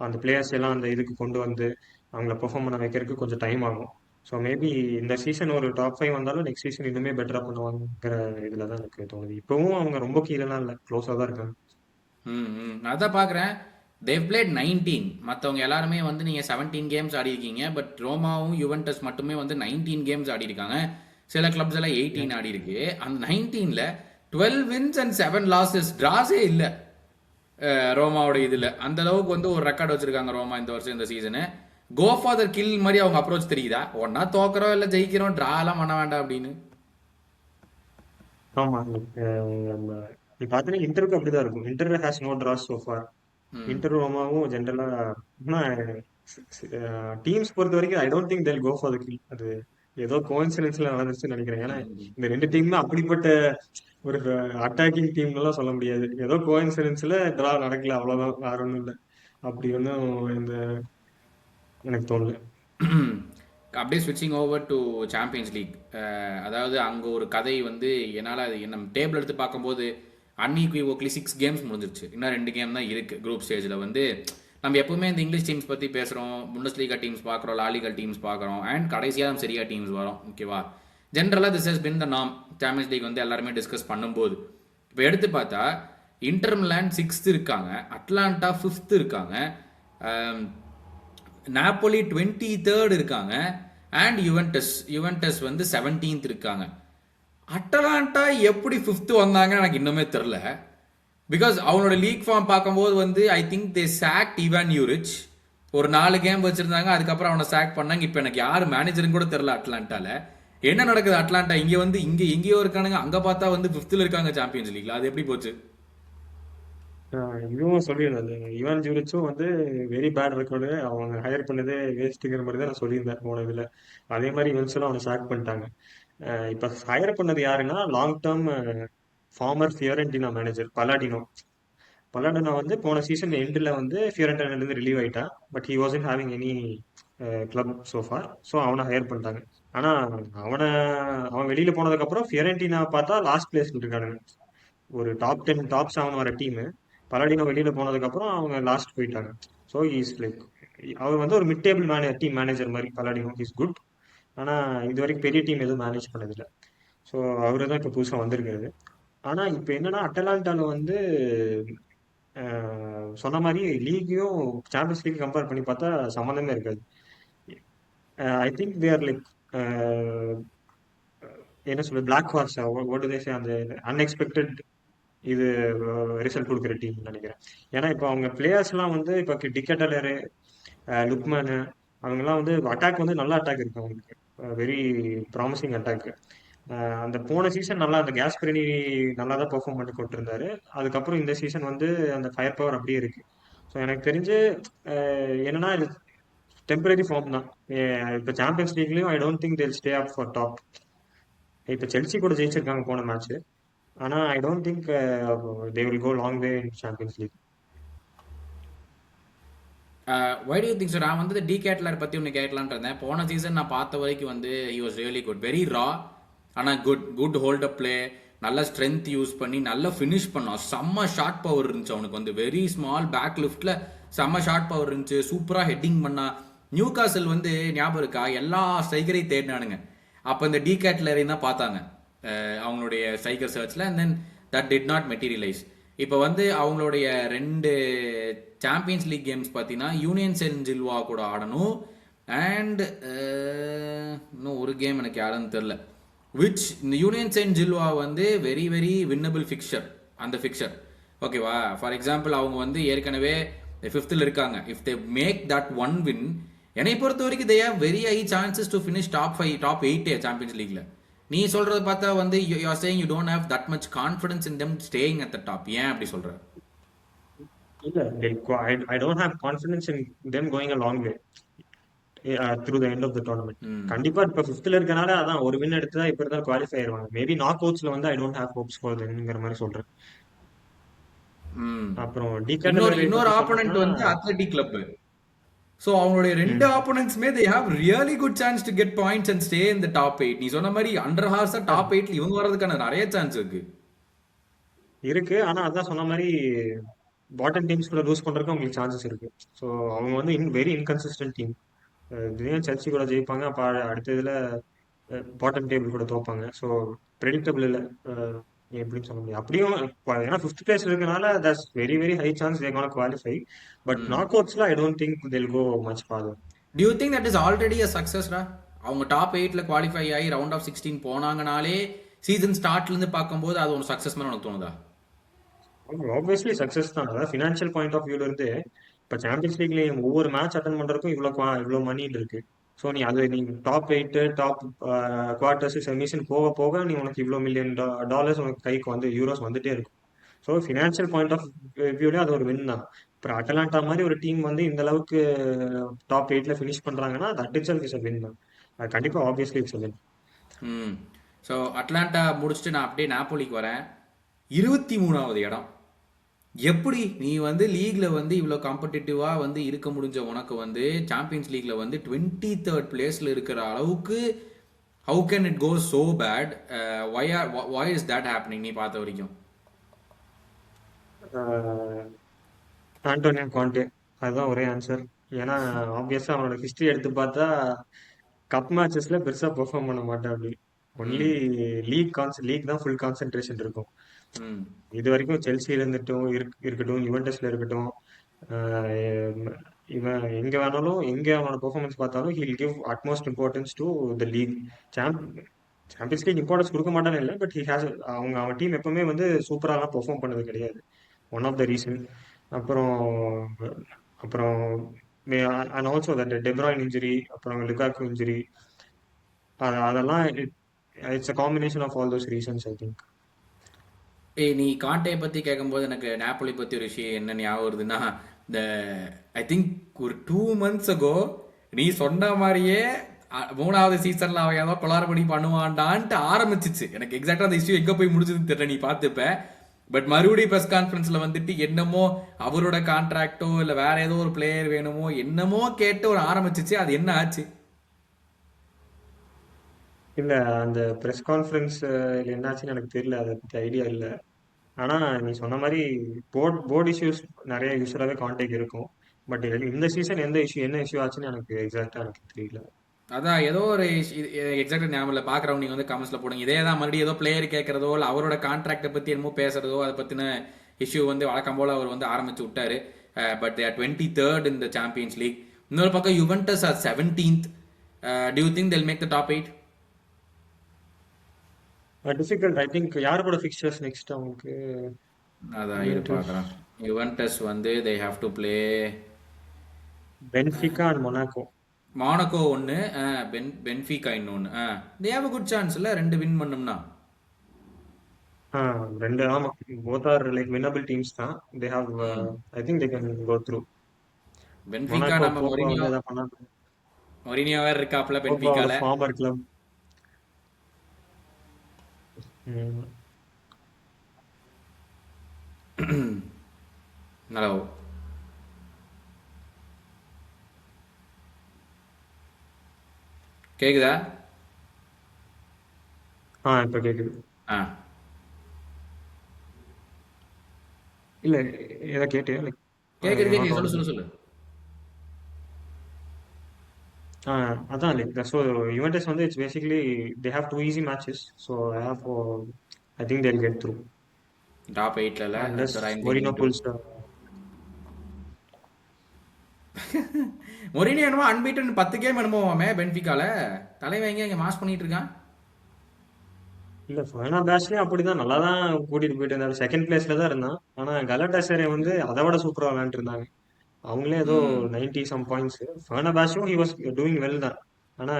[SPEAKER 1] அந்த பிளேயர்ஸ் எல்லாம் அந்த இதுக்கு கொண்டு வந்து அவங்கள பெர்ஃபார்ம் பண்ண வைக்கிறதுக்கு கொஞ்சம் டைம் ஆகும். ஸோ மேபி இந்த சீசன் ஒரு டாப் 5 வந்தாலும் நெக்ஸ்ட் சீசன் இன்னுமே பெட்டரா பண்ணுவாங்கிற இதுல தான் எனக்கு தோணுது. இப்பவும் அவங்க ரொம்ப கீழலாம் இல்லை, க்ளோஸாக தான் இருக்காங்க.
[SPEAKER 2] நான் அதான் பார்க்குறேன். தேவ் பிளேட் 19, மற்றவங்க எல்லாருமே வந்து நீங்கள் 17 கேம்ஸ் ஆடி இருக்கீங்க. பட் ரோமாவும் யுவென்டஸ் மட்டுமே வந்து 19 கேம்ஸ் ஆடி இருக்காங்க. சில கிளப்ஸ் எல்லாம் 18 ஆடி இருக்கு. அந்த 19ல 12 வின்ஸ் அண்ட் 7 லாசஸ், டிராஸே இல்லை ரோமாவோட இதில். அந்த அளவுக்கு வந்து ஒரு ரெக்கார்ட் வச்சிருக்காங்க ரோமா இந்த வருஷம் இந்த சீசனு. கோ ஃபாதர் கில் மாதிரி அவங்க அப்ரோச் தெரியுதா? ஒன்னா தோக்குறோம் இல்லை ஜெயிக்கிறோம், ட்ராலாம் பண்ண வேண்டாம் அப்படின்னு.
[SPEAKER 1] ஆமா. நீ பார்த்தீங்கன்னா இன்டருக்கு அப்படிதான் இருக்கும். Inter has no draws so far.
[SPEAKER 2] ம்.
[SPEAKER 1] இன்டர் ரோமாவும் ஜென்ரலா டீம்ஸ் பொறுத்த வரைக்கும் ஐ டோன்ட் திங்க் தேல் கோ ஃபார் த கில். அது ஏதோ கோஇன்சிடென்ஸ்ல நடந்துச்சுன்னு நினைக்கிறேன். ஏன்னா இந்த ரெண்டு டீமுமே அப்படிப்பட்ட ஒரு அட்டாக்கிங் டீம் எல்லாம் சொல்ல முடியாது. ஏதோ கோஇன்சிடென்ஸ்ல டிரா நடக்கல, அவ்வளவுதான், வேற ஒண்ணும் இல்லை. அப்படி ஒன்றும் இந்த எனக்கு தோணல.
[SPEAKER 2] அப்படியே ஸ்விட்சிங் ஓவர் டு சாம்பியன்ஸ் லீக். அதாவது அங்கே ஒரு கதை வந்து என்னால் அது நம்ம டேபிள் எடுத்து பார்க்கும்போது அன்இக்விவோக்லி 6 கேம்ஸ் முடிஞ்சிருச்சு. இன்னும் 2 கேம் தான் இருக்குது குரூப் ஸ்டேஜில். வந்து நம்ம எப்பவுமே இந்த இங்கிலீஷ் டீம்ஸ் பற்றி பேசுகிறோம், புண்டஸ்லீகா டீம்ஸ் பார்க்குறோம், லாலிகல் டீம்ஸ் பார்க்குறோம், அண்ட் கடைசியாக நம்ம சரியா டீம்ஸ் வரும். ஓகேவா? ஜென்ரலாக திஸ் ஹஸ் பின் த நாம். சாம்பியன்ஸ் லீக் வந்து எல்லாருமே டிஸ்கஸ் பண்ணும்போது இப்போ எடுத்து பார்த்தா இன்டர் மிலான் 6th இருக்காங்க, அட்லாண்டா 5th இருக்காங்க, நாப்போலி 23rd இருக்காங்க, அண்ட் யுவென்டஸ் வந்து 17th இருக்காங்க. அட்டலாண்டா எப்படி 5th வந்தாங்கன்னு எனக்கு இன்னுமே தெரில. பிகாஸ் அவனோட லீக் ஃபார்ம் பார்க்கும்போது வந்து ஐ திங்க் தே சாக்ட் இவான் யூரிச். ஒரு 4 கேம் வச்சிருந்தாங்க, அதுக்கப்புறம் அவனை சாக் பண்ணாங்க. இப்போ எனக்கு யார் மேனேஜர்னு கூட தெரில அட்லாண்டால. என்ன நடக்குது அட்லாண்டா? இங்கே வந்து இங்கே எங்கேயோ இருக்கானுங்க, அங்கே பார்த்தா வந்து 5th இருக்காங்க சாம்பியன்ஸ் லீக்ல. அது எப்படி போச்சு?
[SPEAKER 1] இதுவும் சொல்லியிருந்தேன். இவான் ஜூரிச்சும் வந்து வெரி பேட் ரெக்கார்டு, அவங்க ஹையர் பண்ணதே வேஸ்ட்டுங்கிற மாதிரி தான் நான் சொல்லியிருந்தேன் போன இதுல. அதே மாதிரி இவன்ஸ்லாம் அவனை சாக் பண்ணிட்டாங்க. இப்ப ஹையர் பண்ணது யாருன்னா long term former Fiorentina manager Palladino. Palladino வந்து போன சீசன் எண்டில் வந்து ஃபியோரென்டினால இருந்து ரிலீவ் ஆயிட்டான். But he wasn't having any club so far. So அவனை ஹையர் பண்ணிட்டாங்க. ஆனா அவனை அவன் வெளியில போனதுக்கு அப்புறம் ஃபியோரென்டினா பார்த்தா லாஸ்ட் பிளேஸ்ல இருக்கானுங்க. ஒரு டாப் 10 டாப் 7 வர டீம். பலாடினோ வெளியில போனதுக்கு அப்புறம் அவங்க லாஸ்ட் போயிட்டாங்க. ஸோ இஸ் லைக் அவர் வந்து ஒரு மிட் டேபிள் டீம் மேனேஜர் மாதிரி. Palladino is good. ஆனா இது வரைக்கும் பெரிய டீம் எதுவும் மேனேஜ் பண்ணதில்ல. ஸோ அவரு தான் இப்போ புதுசாக வந்திருக்காரு. ஆனா இப்போ என்னன்னா அட்டலாண்டால வந்து சொன்ன மாதிரி லீக்கையும் சாம்பியன்ஸ் லீக் கம்பேர் பண்ணி பார்த்தா சம்மந்தமே இருக்காது. ஐ திங்க் தேர் லைக் என்ன சொல்றது, பிளாக் ஹார்ஸ் அந்த அன்எக்ஸ்பெக்டட் இது ரிசல்ட் கொடுக்குற டீம் நினைக்கிறேன். ஏன்னா இப்போ அவங்க பிளேயர்ஸ்லாம் வந்து இப்போ டிக்கெட்டலரு, லுக்மேனு, அவங்கெல்லாம் வந்து அட்டாக் வந்து நல்ல அட்டாக் இருக்கு அவங்களுக்கு. Very promising attack. அந்த போன சீசன் நல்லா அந்த கேஸ்பரினி நல்லா தான் பெர்ஃபார்ம் பண்ணி கொண்டிருந்தாரு. அதுக்கப்புறம் இந்த சீசன் வந்து அந்த ஃபயர் பவர் அப்படியே இருக்கு. ஸோ எனக்கு தெரிஞ்சு என்னன்னா இது டெம்பரரி ஃபார்ம் தான். இப்போ சாம்பியன்ஸ் லீக்லயும் I don't think they'll stay up for top. இப்போ செல்சி கூட ஜெயிச்சிருக்காங்க போன மேட்ச். ஆனா I don't think they will go long way in champions league.
[SPEAKER 2] Why do you think so? நான் வந்து டி கேட்லர் பற்றி ஒன்று கேட்கலான்ட்டு இருந்தேன். போன சீசன் நான் பார்த்த வரைக்கும் வந்து he was really good, very raw. ஆனால் good good hold up play, நல்ல ஸ்ட்ரென்த் யூஸ் பண்ணி நல்ல ஃபினிஷ் பண்ணான். செம்ம ஷார்ட் பவர் இருந்துச்சு அவனுக்கு, வந்து வெரி ஸ்மால் பேக் லிஃப்ட்ல செம்ம ஷார்ட் பவர் இருந்துச்சு. சூப்பராக ஹெட்டிங் பண்ணா. நியூ காசல் வந்து ஞாபகம் இருக்கா, எல்லா ஸ்ட்ரைக்கரையும் தேடினானுங்க. அப்போ இந்த டி கேட்லரையும் தான் பார்த்தாங்க அவங்களுடைய ஸ்ட்ரைக்கர் சர்ச்ல. And then that did not materialise. இப்போ வந்து அவங்களுடைய 2 சாம்பியன்ஸ் லீக் கேம்ஸ் பார்த்தீங்கன்னா யூனியன் சென் ஜில்வா கூட ஆடணும். அண்ட் இன்னும் ஒரு கேம் எனக்கு யாருன்னு தெரில. விச் இந்த யூனியன் சென்ட் ஜில்வா வந்து வெரி வெரி வின்னபிள் ஃபிக்சர். அந்த ஃபிக்சர் ஓகேவா? ஃபார் எக்ஸாம்பிள் அவங்க வந்து ஏற்கனவே 5th இருக்காங்க. If they make that one win, என்னை பொறுத்த வரைக்கும் they have very high chances to finish top 5 top 8 champions லீக்ல. நீ சொல்றது பார்த்தா வந்து you are saying you don't have that much confidence in them staying at the top. ஏன் அப்படி சொல்ற?
[SPEAKER 1] இல்ல, I don't have confidence in them going a long way through the end of the tournament. கண்டிப்பா இப்ப 5th இருக்கனால அதான் ஒரு win எடுத்தா இப்ப இருந்தா குவாலிஃபை ஆயிருவாங்க. மேபி நாக் அவுட்ஸ்ல வந்து I don't have hopes for themங்கிற மாதிரி சொல்றேன். அப்புறம்
[SPEAKER 2] இன்னொரு
[SPEAKER 1] டிகேட்டலரை
[SPEAKER 2] இன்னொரு
[SPEAKER 1] பத்தி
[SPEAKER 2] ஆப்போனன்ட்
[SPEAKER 1] சொன்னோம்னா,
[SPEAKER 2] வந்து அத்லெட்டிக் கிளப். ஸோ அவங்களுடைய 2
[SPEAKER 1] ம்,
[SPEAKER 2] ஆப்போனன்ட்ஸ்மே they have really good chance to get points and stay in the top 8. நீ சொன்ன மாதிரி அண்டர் ஹார்ஸா டாப் 8ல இவங்க வர்றதுக்கான நிறைய சான்ஸ் இருக்கு.
[SPEAKER 1] இருக்கு. ஆனா அதான் சொன்ன மாதிரி பாட்டம் டீம்ஸ் கூட லூஸ் பண்றதுக்கு அவங்களுக்கு சான்சஸ் இருக்கு. ஸோ அவங்க வந்து வெரி இன்கன்சிஸ்டன்ட் டீம். திடீர்னு செல்சி கூட ஜெயிப்பாங்க, அப்ப அடுத்த இதுல பாட்டம் டேபிள் கூட தோப்பாங்க. ஸோ ப்ரெடிக்டபிள் இல்லை. எப்படின்னு சொல்ல முடியும். அப்படியும் ஏன்னா 5th பிளேஸ் இருக்கனால that's very very high chance they gonna qualify. But நாக் அவுட்ஸ்ல I don't think they'll go much farther.
[SPEAKER 2] Do you think that is already a success டா? அவங்க டாப் 8ல குவாலிஃபை ஆகி ரவுண்ட் ஆஃப் 16 போனாங்கனாலே சீசன் ஸ்டார்ட்ல இருந்து பார்க்கும்போது அது ஒரு சக்சஸ் மாதிரி உனக்கு தோணுதா?
[SPEAKER 1] ஆப்வியஸ்லி சக்சஸ் தான். அதாவது ஃபினான்ஷியல் பாயிண்ட் ஆஃப் வியூல இருந்து இப்ப சாம்பியன்ஸ் லீக்ல ஒவ்வொரு மேட்ச் அட்டன் பண்றதுக்கும் இவ்வளவு மணி இருக்கு. ஸோ நீ டாப் 8 டாப் குவார்டர்ஸ் செமிஷன் போக போக நீ உனக்கு இவ்வளோ மில்லியன் டாலர்ஸ் உனக்கு கைக்கு வந்து யூரோஸ் வந்துட்டே இருக்கும். ஸோ ஃபினான்ஷியல் பாயிண்ட் ஆஃப் வியூல அது ஒரு வின் தான். அப்புறம் அட்டலாண்டா மாதிரி ஒரு டீம் வந்து இந்த அளவுக்கு டாப் 8ல ஃபினிஷ் பண்றாங்கன்னா that it's is a win தான். அது கண்டிப்பா ஆப்வியஸ்லி இட்ஸ் அ வின்.
[SPEAKER 2] ம். ஸோ அட்லாண்டா முடிச்சுட்டு நான் அப்படியே நாப்போலிக்கு வரேன். 23வது இடம். எப்படி நீ வந்து லீக்ல வந்து இவ்வளோ காம்படிட்டிவா வந்து இருக்க முடிஞ்ச உனக்கு வந்து சாம்பியன்ஸ் லீக்ல வந்து 23rd பிளேஸ்ல இருக்கிற அளவுக்கு how can it go so bad? why is that happening நீ பார்த்த வரைக்கும்?
[SPEAKER 1] ஆண்டோனியோ கான்டே, அதுதான் ஒரே ஆன்சர். ஏன்னா ஆப்வியஸா அவனோட ஹிஸ்டரி எடுத்து பார்த்தா கப் மேட்சஸ்ல பெருசா பெர்ஃபார்ம் பண்ண மாட்டான். அப்படி ஒன்லி
[SPEAKER 2] ம்.
[SPEAKER 1] லீக் தான் ஃபுல் கான்சென்ட்ரேஷன் இருக்கும்.
[SPEAKER 2] ம்.
[SPEAKER 1] இது வரைக்கும் செல்சியில இருந்துட்டும் இருக்கட்டும், யுவென்டஸ்ல இருக்கட்டும், ஆஹ் இவன் எங்க வேணாலும் எங்க அவனோட பெர்ஃபார்மன்ஸ் பார்த்தாலும் he'll give utmost importance to the league. சாம் சாம்பியன்ஸ் லீக் இம்பார்ட்டன்ஸ் கொடுக்க மாட்டானு இல்லை, பட் அவன் டீம் எப்பவுமே வந்து சூப்பராலாம் பெர்ஃபார்ம் பண்ணது கிடையாது. One of the reason. அப்புறம் அப்புறம் and also that De Bruyne injury, அப்புறம் லுகாக்கு இன்ஜுரி, அதெல்லாம் it's a combination of all those reasons I think.
[SPEAKER 2] ஏய், நீ காண்டே பத்தி கேட்கும்போது எனக்கு நாப்போலி பத்தி ஒரு விஷயம் என்ன ஞாபகம் வருதுன்னா, இந்த ஐ திங்க் ஒரு 2 months ago நீ சொன்ன மாதிரியே 3வது சீசன்ல அவன் ஏதோ கொளாரபடி பண்ணுவான்டான்ட்டு ஆரம்பிச்சிச்சு. எனக்கு எக்ஸாக்டா அந்த இஷ்யூ எங்க போய் முடிஞ்சதுன்னு தெரியல, நீ பார்த்துப்ப. பட் மறுபடியும் ப்ரெஸ் கான்ஃபரன்ஸ்ல வந்துட்டு என்னமோ அவரோட கான்ட்ராக்டோ இல்ல வேற ஏதோ ஒரு பிளேயர் வேணுமோ என்னமோ கேட்டு ஒரு ஆரம்பிச்சிச்சு. அது என்ன ஆச்சு?
[SPEAKER 1] இல்ல, அந்த பிரஸ் கான்ஃபரன்ஸ் என்னாச்சுன்னு எனக்கு தெரியல, அதை பத்தி ஐடியா இல்ல. ஆனா நீ சொன்ன மாதிரி போர்ட் இஷ்யூஸ் நிறைய யூஸ்வலாவே கான்டேக்ட் இருக்கும். பட் இந்த சீசன் என்ன இஷ்யூ ஆச்சுன்னு எனக்கு தெரியல.
[SPEAKER 2] அதான் ஏதோ ஒரு எக்ஸாக்ட் ஞாபகம் இல்லை. பார்க்குறவங்க நீங்கள் வந்து கமெண்ட்ஸில் போடுங்க. இதே தான் மறுபடியும் ஏதோ பிளேயர் கேட்குறதோ இல்லை அவரோட கான்ட்ராக்டை பற்றி என்னமோ பேசுறதோ அதை பற்றின இஷ்யூ வந்து வழக்கம் போல் அவர் வந்து ஆரம்பிச்சு விட்டாரு. But they are 23rd in the Champions League. இன்னொரு பக்கம் Juventus are 17th. Do you think they'll make the top 8?
[SPEAKER 1] Difficult. I think யார் கூட ஃபிக்சர்ஸ் நெக்ஸ்ட் அவங்களுக்கு?
[SPEAKER 2] அதான் இரு
[SPEAKER 1] யுவென்டஸ்,
[SPEAKER 2] பார்க்குறேன். யுவென்டஸ் வந்து they have to play
[SPEAKER 1] Benfica and Monaco.
[SPEAKER 2] Monaco ஒன்று, பென்ஃபிகா இன்னொன்று. they have a good chance இல்லை 2 வின் பண்ணோம்னா?
[SPEAKER 1] ரெண்டு, ஆமா. Both are like winnable teams தான். தே ஹாவ்
[SPEAKER 2] ம்.
[SPEAKER 1] I think they can go through.
[SPEAKER 2] Benfica
[SPEAKER 1] Monaco
[SPEAKER 2] நம்ம
[SPEAKER 1] போப்பா
[SPEAKER 2] மொரினியோ
[SPEAKER 1] வந்து எதாவது பண்ணா.
[SPEAKER 2] மொரினியோ வேறு இருக்காப்புல
[SPEAKER 1] போப்பாவோட
[SPEAKER 2] பென்ஃபிகால.
[SPEAKER 1] Former club.
[SPEAKER 2] ஹலோ. கேக்குதா?
[SPEAKER 1] இப்ப கேக்குது.
[SPEAKER 2] ஆ.
[SPEAKER 1] இல்ல, ஏதோ கேட்டியா? லைக்
[SPEAKER 2] கேக்குது
[SPEAKER 1] நாட்
[SPEAKER 2] கேக்குது. சொல்லு
[SPEAKER 1] ஆடிபிள்.
[SPEAKER 2] சொல்லு சொல்லு.
[SPEAKER 1] அதான் லைக் ஸோ யுவென்டஸ் வந்து it's basically they have two easy matches. So I think they'll get through
[SPEAKER 2] top 8ல
[SPEAKER 1] unless
[SPEAKER 2] that's what I'm
[SPEAKER 1] Mourinho
[SPEAKER 2] thinking too.
[SPEAKER 1] புல்ஸ்.
[SPEAKER 2] மொரினியோ என்னமோ அன்பீட்டன் 10 கேம் என்னமோவாமே பென்ஃபிகால. தலைவன் எங்க இங்க மாஸ் பண்ணிட்டு இருக்கான்.
[SPEAKER 1] இல்ல, ஃபெர்னாண்டேஸ்லயும் அப்படிதான் நல்லா தான் கூட்டிட்டு போயிட்டு இருந்தாரு. செகண்ட் பிளேஸ்ல தான் இருந்தான். ஆனா கலாட்டாசரே வந்து அதை விட சூப்பரா விளையாண்டு இருந்தாங்க. அவங்களே ஏதோ
[SPEAKER 2] ம்.
[SPEAKER 1] 90 சம் பாயிண்ட்ஸ். ஃபெர்னாண்டேஸும் ஹி வாஸ் டூயிங் வெல் தான். ஆனா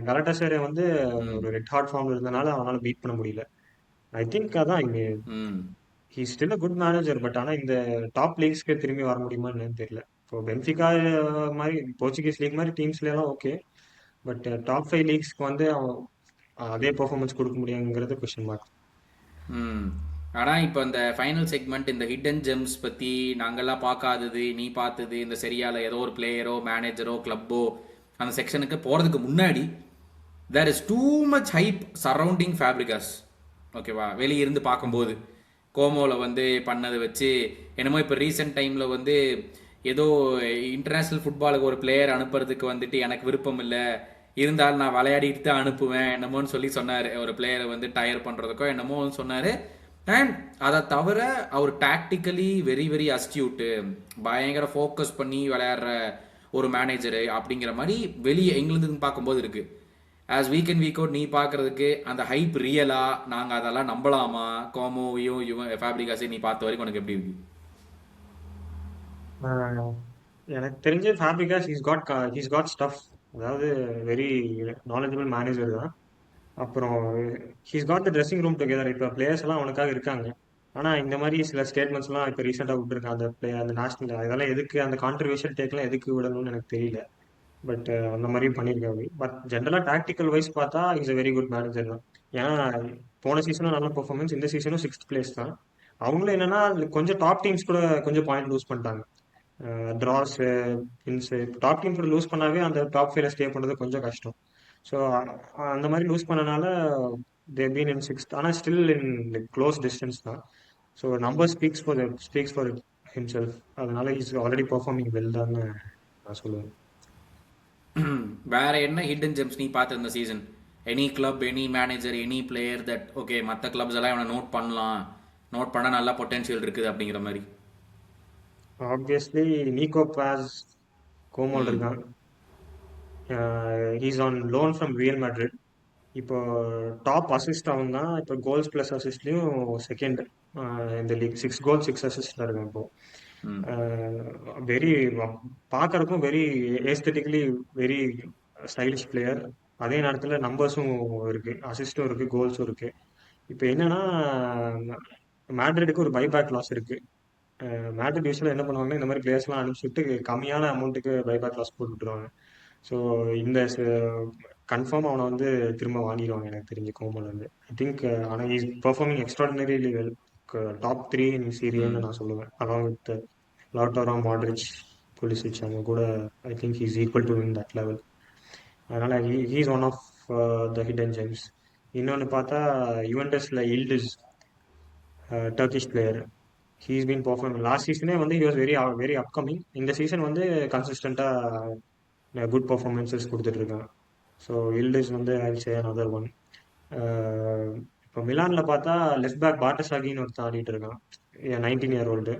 [SPEAKER 1] கலாட்டாசரே வந்து
[SPEAKER 2] ம்.
[SPEAKER 1] ஒரு ரெட் ஹாட் ஃபார்ம்ல இருந்தனால அவனால பீட் பண்ண முடியல. ஐ திங்க் அதான் இங்க
[SPEAKER 2] ம்.
[SPEAKER 1] He still a good manager. But ஆனா இந்த டாப் லீக்ஸ்க்கு திரும்பி வர முடியுமான்னு என்னன்னு தெரியல. இப்போ பென்ஃபிகா மாதிரி போர்ச்சுகீஸ் லீக் மாதிரி டீம்ஸ்ல எல்லாம் ஓகே. பட் டாப் 5 லீக்ஸ்க்கு வந்து அவன் அதே பெர்ஃபார்மன்ஸ் கொடுக்க முடியுங்கிறது கொஸ்டின் மார்க்.
[SPEAKER 2] ம். ஆனா இப்ப இந்த ஃபைனல் செக்மெண்ட் இந்த ஹிடன் ஜெம்ஸ் பத்தி நாங்கெல்லாம் பார்க்காதது, நீ பார்த்தது, இந்த சரியால ஏதோ ஒரு பிளேயரோ, மேனேஜரோ, கிளப்போ அந்த செக்ஷனுக்கு போறதுக்கு முன்னாடி there is too much hype surrounding Fabregas. ஓகேவா? வெளியிருந்து பார்க்கும்போது கோமோவில் வந்து பண்ணதை வச்சு என்னமோ இப்போ ரீசெண்ட் டைமில் வந்து ஏதோ இன்டர்நேஷ்னல் ஃபுட்பாலுக்கு ஒரு பிளேயர் அனுப்புறதுக்கு வந்துட்டு எனக்கு விருப்பம் இல்லை, இருந்தாலும் நான் விளையாடிட்டு தான் அனுப்புவேன் என்னமோன்னு சொல்லி சொன்னார். ஒரு பிளேயரை வந்து டயர் பண்ணுறதுக்கோ என்னமோ சொன்னார். அண்ட் அதை தவிர அவர் டாக்டிக்கலி வெரி வெரி அஸ்டியூட்டு, பயங்கர ஃபோக்கஸ் பண்ணி விளையாடுற ஒரு மேனேஜரு அப்படிங்கிற மாதிரி வெளியே எங்களுக்கு பார்க்கும்போது இருக்கு. As week and week out நீ பார்க்கறதுக்கு அந்த ஹைப் ரியலா, நாங்கள் அதெல்லாம் நம்பலாமா? கோமோவையும் இவன் ஃபேப்ரிகாஸையும் நீ பார்த்த வரைக்கும் உனக்கு எப்படி இருக்கு?
[SPEAKER 1] எனக்கு தெரிஞ்சு ஃபேப்ரிகாஸ் ஹீஸ் காட் ஸ்டஃப். அதாவது வெரி நாலேஜபிள் மேனேஜர் தான். அப்புறம் ஹீஸ் காட் த ட்ரெஸ்ஸிங் ரூம் டுகெதர். இப்போ பிளேயர்ஸ் எல்லாம் அவனுக்காக இருக்காங்க. ஆனா இந்த மாதிரி சில ஸ்டேட்மெண்ட்ஸ்லாம் இப்போ ரீசெண்டாக விட்டுருக்காங்க. அந்த நேஷனல் அதெல்லாம் எதுக்கு, அந்த கான்ட்ரவர்ஷியல் டேக்லாம் எதுக்கு விடணும்னு எனக்கு தெரியல. பட் அந்த மாதிரியும் பண்ணியிருக்காரு. பட் ஜென்ரலா டாக்டிக்கல் வைஸ் பார்த்தா is a very good manager தான். ஏன்னா போன சீசனும் நல்ல பெர்ஃபார்மன்ஸ், இந்த சீசனும் சிக்ஸ்த் பிளேஸ் தான். அவங்களும் என்னன்னா கொஞ்சம் டாப் டீம்ஸ் கூட கொஞ்சம் பாயிண்ட் லூஸ் பண்ணிட்டாங்க. டிராஸ், பின்ஸ், டாப் டீம் கூட லூஸ் பண்ணாவே அந்த டாப் ஃபைவ்ல ஸ்டே பண்றது கொஞ்சம் கஷ்டம். ஸோ அந்த மாதிரி லூஸ் பண்ணனால தே பீன் இன் சிக்ஸ்த். ஆனால் ஸ்டில் இன் க்ளோஸ் டிஸ்டன்ஸ் தான். So number speaks for himself. அதனால இஸ் ஆல்ரெடி பெர்ஃபார்மிங் வெல் தான் நான் சொல்லுவேன்.
[SPEAKER 2] வேற என்ன ஹிடன் ஜெம்ஸ் நீ பார்த்த இந்த season? Any club, any manager, any player that okay மற்ற கிளப்ஸ் எல்லாம் இவனை நோட் பண்ணலாம், நோட் பண்ண நல்லா பொட்டன்ஷியல் இருக்குது அப்படிங்கிற மாதிரி?
[SPEAKER 1] ஆப்வியஸ்லி நீக்கோ பாஸ் கோமோல்
[SPEAKER 2] ம்.
[SPEAKER 1] இருக்கான். He's on loan from real Madrid. இப்போ டாப் அசிஸ்ட் அவன் தான். இப்போ கோல்ஸ் பிளஸ் அசிஸ்ட்லயும் செகண்ட் இந்த லீக். 6 கோல் 6 அசிஸ்ட்ல இருக்கான் இப்போ.
[SPEAKER 2] ம்.
[SPEAKER 1] வெரி பார்க்கறதுக்கும் வெரி ஏஸ்தட்டிக்கலி வெரி ஸ்டைலிஷ் பிளேயர். அதே நேரத்தில் நம்பர்ஸும் இருக்கு, அசிஸ்டும் இருக்கு, கோல்ஸும் இருக்கு. இப்போ என்னன்னா மேட்ரிடுக்கு ஒரு பைபேக் லாஸ் இருக்கு. மேட்ரிட் யூஸ்வலாக என்ன பண்ணுவாங்கன்னா இந்த மாதிரி பிளேயர்ஸ்லாம் அனுப்பிச்சுட்டு கம்மியான அமௌண்ட்டுக்கு பைபேக் கிளாஸ் போட்டு விட்டுருவாங்க. ஸோ இந்த கன்ஃபார்ம் அவனை வந்து திரும்ப வாங்கிடுவாங்க எனக்கு தெரிஞ்சு கோமல் வந்து. ஐ திங்க் ஆனால் is performing extraordinarily well. Top 3 in சீரியல்னு
[SPEAKER 2] ம்.
[SPEAKER 1] நான் சொல்லுவேன். Along with Lautaro, Modric, Pulisic. அவங்க கூட I think he's equal to in that level. அதனால he's one of the hidden gems. இன்னொன்று பார்த்தா யுவென்டஸ்ல Yildiz, Turkish player. He's been performing. Last சீசனே வந்து he was very very upcoming. இந்த season வந்து கன்சிஸ்டண்டா குட் பர்ஃபார்மன்ஸஸ் கொடுத்துட்டு இருக்கான். ஸோ இல்டிஸ் வந்து ஐ சே another ஒன். இப்போ மிலான்ல பார்த்தா லெஃப்ட் பேக் பாட்டசாகின்னு ஒருத்தன் ஆடிட்டு இருக்கான். 19 year old.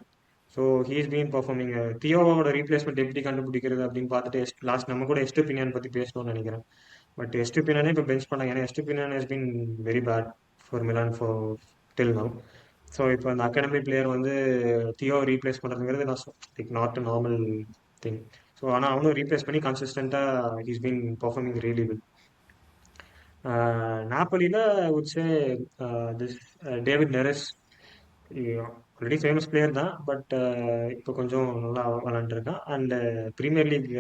[SPEAKER 1] So he's been performing. தியோவோட ரீப்ளேஸ்மெண்ட் எப்படி கண்டுபிடிக்கிறது அப்படின்னு பார்த்துட்டு லாஸ்ட் நம்ம கூட எஸ்டுபினியான் பத்தி பேசணும்னு நினைக்கிறேன். பட் எஸ்டுபினியானே இப்போ பெஞ்ச் பண்ணாங்க. ஏன்னா Estupinan has been very bad for Milan for till now. So இப்போ அந்த அகாடமி பிளேயர் வந்து தியோ ரீப்ளேஸ் பண்ணுறதுங்கிறது நான் like not a normal thing. So ஆனால் அவனும் ரீப்ளேஸ் பண்ணி கன்சிஸ்டண்டாக he's been performing really well. நாப்போலியில் would say this David Neres. Already famous player தான். பட் இப்போ கொஞ்சம் நல்லா விளாண்டுருக்கான். அண்ட் பிரீமியர் லீக்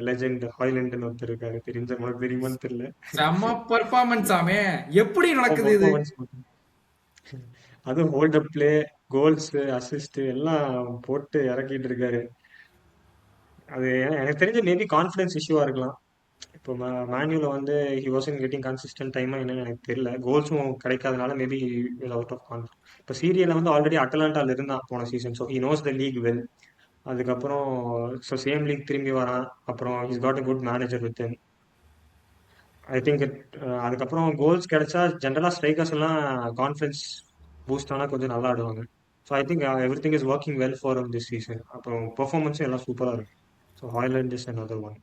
[SPEAKER 1] லெஜெண்ட் ஹாய்லண்டுன்னு ஒருத்தர் இருக்காரு. உனக்கு தெரியுமான்னு தெரியல.
[SPEAKER 2] செம்ம பர்ஃபார்மன்ஸ் ஆமே. எப்படி நடக்குது இது?
[SPEAKER 1] பர்ஃபார்மன்ஸ் அதுவும் ஹோல்ட் அப் பிளே, கோல்ஸ், அசிஸ்ட் எல்லாம் போட்டு இறக்கிட்டு இருக்காரு. அது எனக்கு தெரிஞ்ச மேபி கான்ஃபிடன்ஸ் இஷ்யூவா இருக்கலாம். இப்போ மேன்யூல வந்து ஹி வாசன் கெட்டிங் கன்சிஸ்டன்ட் டைமா என்னன்னு எனக்கு தெரியல. கோல்ஸும் கிடைக்காதனால மேபி அவுட் ஆஃப் கான்ஃபிடன்ஸ். இப்போ சீரியல்ல வந்து ஆல்ரெடி அட்டலாண்டால இருந்தான் போன season, so he knows the league well. அதுக்கப்புறம் ஸோ சேம் லீக் திரும்பி வரான். அப்புறம் he's got a good manager with I think அதுக்கப்புறம் கோல்ஸ் கிடைச்சா ஜென்ரலா ஸ்ட்ரைக்கர்ஸ் எல்லாம் கான்ஃபிடன்ஸ் பூஸ்ட் ஆனா கொஞ்சம் நல்லா ஆடுவாங்க. So I think every thing is working well for this season. அப்புறம் பெர்ஃபார்மன்ஸும் எல்லாம் சூப்பராக இருக்கு. So Højlund is another one.